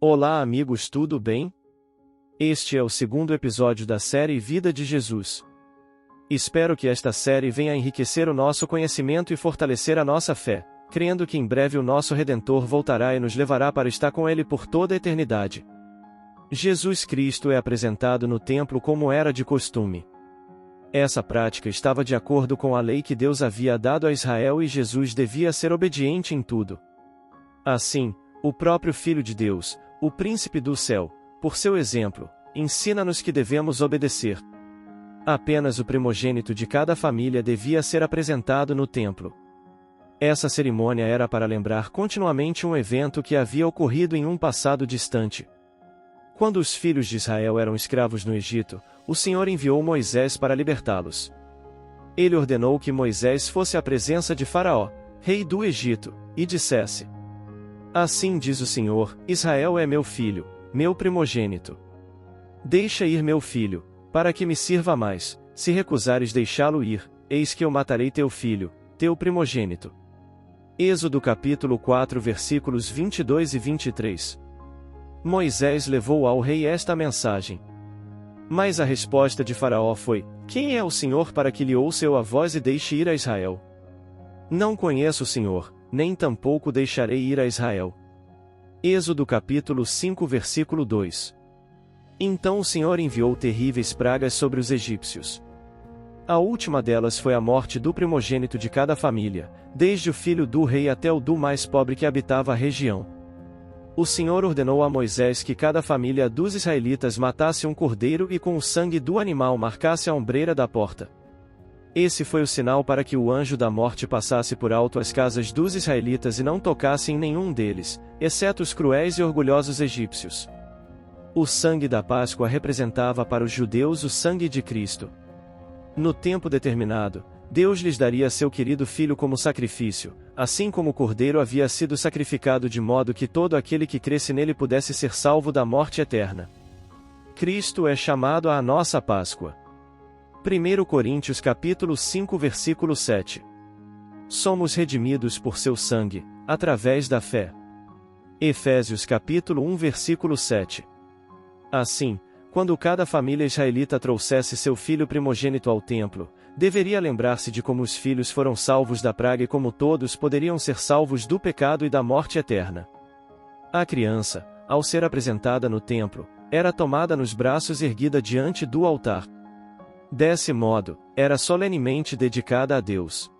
Olá, amigos, tudo bem? Este é o segundo episódio da série Vida de Jesus. Espero que esta série venha enriquecer o nosso conhecimento e fortalecer a nossa fé, crendo que em breve o nosso Redentor voltará e nos levará para estar com Ele por toda a eternidade. Jesus Cristo é apresentado no templo como era de costume. Essa prática estava de acordo com a lei que Deus havia dado a Israel e Jesus devia ser obediente em tudo. Assim, o próprio Filho de Deus, o Príncipe do Céu, por seu exemplo, ensina-nos que devemos obedecer. Apenas o primogênito de cada família devia ser apresentado no templo. Essa cerimônia era para lembrar continuamente um evento que havia ocorrido em um passado distante. Quando os filhos de Israel eram escravos no Egito, o Senhor enviou Moisés para libertá-los. Ele ordenou que Moisés fosse à presença de Faraó, rei do Egito, e dissesse: "Assim diz o Senhor, Israel é meu filho, meu primogênito. Deixa ir meu filho, para que me sirva mais. Se recusares deixá-lo ir, eis que eu matarei teu filho, teu primogênito." Êxodo capítulo 4 versículos 22 e 23. Moisés levou ao rei esta mensagem. Mas a resposta de Faraó foi: "Quem é o Senhor para que lhe ouça eu a voz e deixe ir a Israel? Não conheço o Senhor, nem tampouco deixarei ir a Israel." Êxodo capítulo 5 versículo 2. Então o Senhor enviou terríveis pragas sobre os egípcios. A última delas foi a morte do primogênito de cada família, desde o filho do rei até o do mais pobre que habitava a região. O Senhor ordenou a Moisés que cada família dos israelitas matasse um cordeiro e com o sangue do animal marcasse a ombreira da porta. Esse foi o sinal para que o anjo da morte passasse por alto as casas dos israelitas e não tocasse em nenhum deles, exceto os cruéis e orgulhosos egípcios. O sangue da Páscoa representava para os judeus o sangue de Cristo. No tempo determinado, Deus lhes daria seu querido filho como sacrifício, assim como o cordeiro havia sido sacrificado de modo que todo aquele que cresce nele pudesse ser salvo da morte eterna. Cristo é chamado a nossa Páscoa. 1 Coríntios capítulo 5 versículo 7. Somos redimidos por seu sangue, através da fé. Efésios capítulo 1 versículo 7. Assim, quando cada família israelita trouxesse seu filho primogênito ao templo, deveria lembrar-se de como os filhos foram salvos da praga e como todos poderiam ser salvos do pecado e da morte eterna. A criança, ao ser apresentada no templo, era tomada nos braços e erguida diante do altar. Desse modo, era solenemente dedicada a Deus.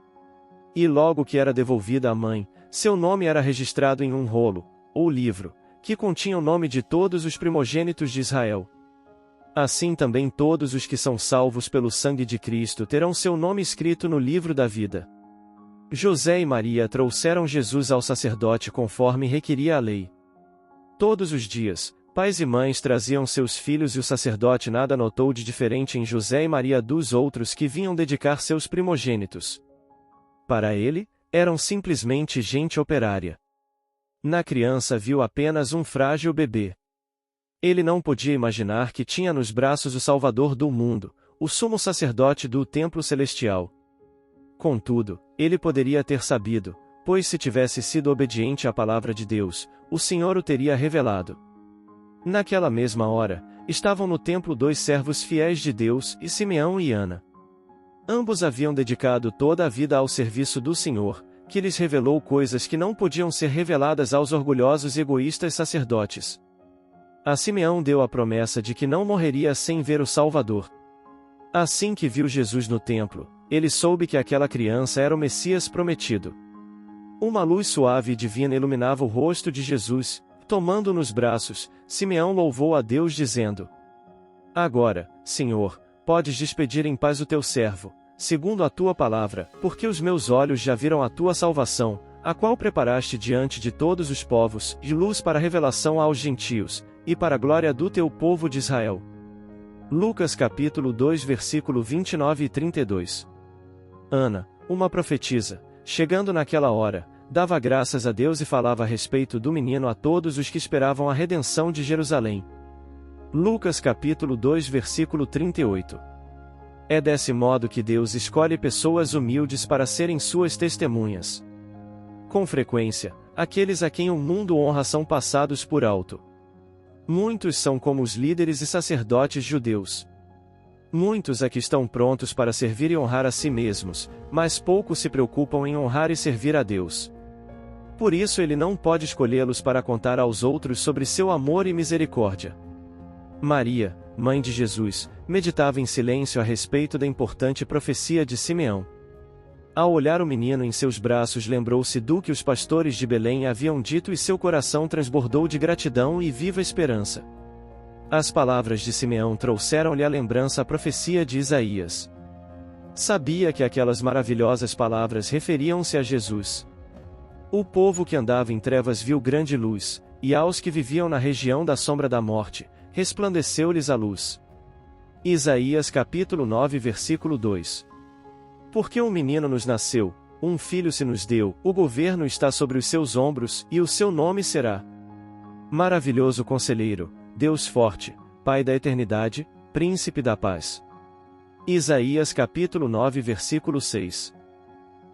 E logo que era devolvida à mãe, seu nome era registrado em um rolo, ou livro, que continha o nome de todos os primogênitos de Israel. Assim também todos os que são salvos pelo sangue de Cristo terão seu nome escrito no livro da vida. José e Maria trouxeram Jesus ao sacerdote conforme requeria a lei. Todos os dias, pais e mães traziam seus filhos e o sacerdote nada notou de diferente em José e Maria dos outros que vinham dedicar seus primogênitos. Para ele, eram simplesmente gente operária. Na criança viu apenas um frágil bebê. Ele não podia imaginar que tinha nos braços o Salvador do mundo, o sumo sacerdote do templo celestial. Contudo, ele poderia ter sabido, pois se tivesse sido obediente à palavra de Deus, o Senhor o teria revelado. Naquela mesma hora, estavam no templo dois servos fiéis de Deus, e Simeão e Ana. Ambos haviam dedicado toda a vida ao serviço do Senhor, que lhes revelou coisas que não podiam ser reveladas aos orgulhosos e egoístas sacerdotes. A Simeão deu a promessa de que não morreria sem ver o Salvador. Assim que viu Jesus no templo, ele soube que aquela criança era o Messias prometido. Uma luz suave e divina iluminava o rosto de Jesus. Tomando-o nos braços, Simeão louvou a Deus dizendo: "Agora, Senhor, podes despedir em paz o teu servo, segundo a tua palavra, porque os meus olhos já viram a tua salvação, a qual preparaste diante de todos os povos, de luz para revelação aos gentios, e para a glória do teu povo de Israel." Lucas capítulo 2 versículo 29 e 32. Ana, uma profetisa, chegando naquela hora, dava graças a Deus e falava a respeito do menino a todos os que esperavam a redenção de Jerusalém. Lucas capítulo 2 versículo 38. É desse modo que Deus escolhe pessoas humildes para serem suas testemunhas. Com frequência, aqueles a quem o mundo honra são passados por alto. Muitos são como os líderes e sacerdotes judeus. Muitos aqui estão prontos para servir e honrar a si mesmos, mas poucos se preocupam em honrar e servir a Deus. Por isso ele não pode escolhê-los para contar aos outros sobre seu amor e misericórdia. Maria, mãe de Jesus, meditava em silêncio a respeito da importante profecia de Simeão. Ao olhar o menino em seus braços, lembrou-se do que os pastores de Belém haviam dito e seu coração transbordou de gratidão e viva esperança. As palavras de Simeão trouxeram-lhe à lembrança a profecia de Isaías. Sabia que aquelas maravilhosas palavras referiam-se a Jesus. O povo que andava em trevas viu grande luz, e aos que viviam na região da sombra da morte, resplandeceu-lhes a luz. Isaías capítulo 9 versículo 2. Porque um menino nos nasceu, um filho se nos deu, o governo está sobre os seus ombros, e o seu nome será Maravilhoso Conselheiro, Deus Forte, Pai da Eternidade, Príncipe da Paz. Isaías capítulo 9 versículo 6.